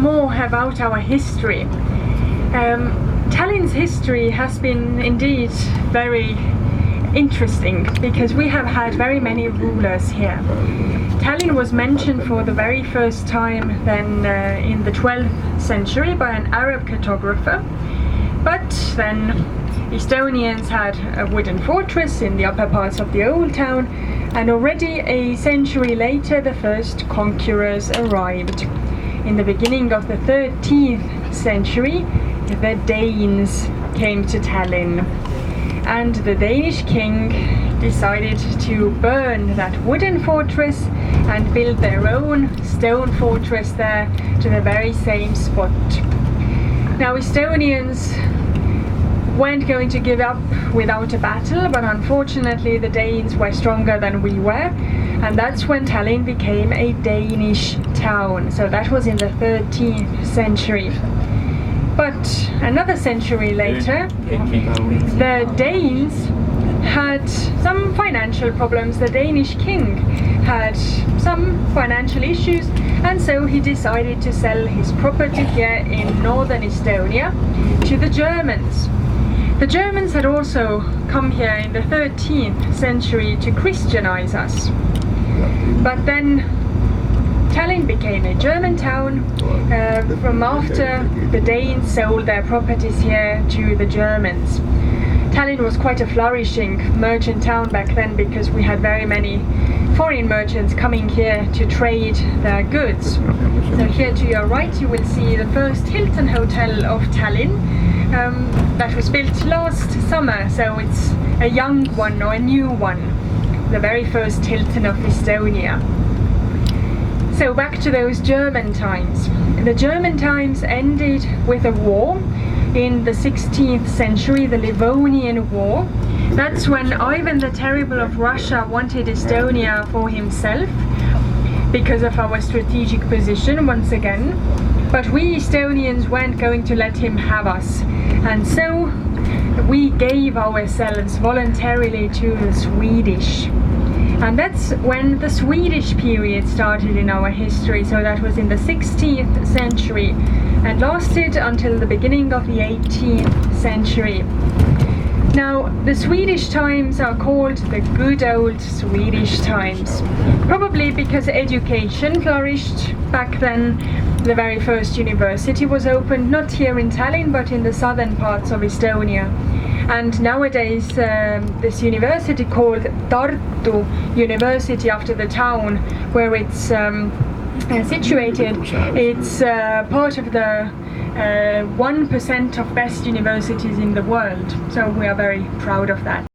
More about our history. Tallinn's history has been indeed very interesting because we have had very many rulers here. Tallinn was mentioned for the very first time then in the 12th century by an Arab cartographer, but then Estonians had a wooden fortress in the upper parts of the old town, and already a century later the first conquerors arrived. In the beginning of the 13th century, the Danes came to Tallinn, and the Danish king decided to burn that wooden fortress and build their own stone fortress there to the very same spot. Now, Estonians weren't going to give up without a battle, but unfortunately the Danes were stronger than we were, and that's when Tallinn became a Danish town. So that was in the 13th century. But another century later, the Danes had some financial problems. The Danish king had some financial issues, and so he decided to sell his property here in northern Estonia to the Germans. The Germans had also come here in the 13th century to Christianize us. But then Tallinn became a German town from after the Danes sold their properties here to the Germans. Tallinn was quite a flourishing merchant town back then because we had very many foreign merchants coming here to trade their goods. So here to your right you will see the first Hilton Hotel of Tallinn. That was built last summer, so it's a young one or a new one, the very first Hilton of Estonia. So back to those German times. The German times ended with a war in the 16th century, the Livonian War. That's when Ivan the Terrible of Russia wanted Estonia for himself because of our strategic position once again. But we Estonians weren't going to let him have us, and so we gave ourselves voluntarily to the Swedish. And that's when the Swedish period started in our history, so that was in the 16th century and lasted until the beginning of the 18th century. Now, the Swedish times are called the good old Swedish times, probably because education flourished back then. The very first university was opened, not here in Tallinn, but in the southern parts of Estonia. And nowadays this university called Tartu University, after the town where it's situated, it's part of the 1% of best universities in the world. So we are very proud of that.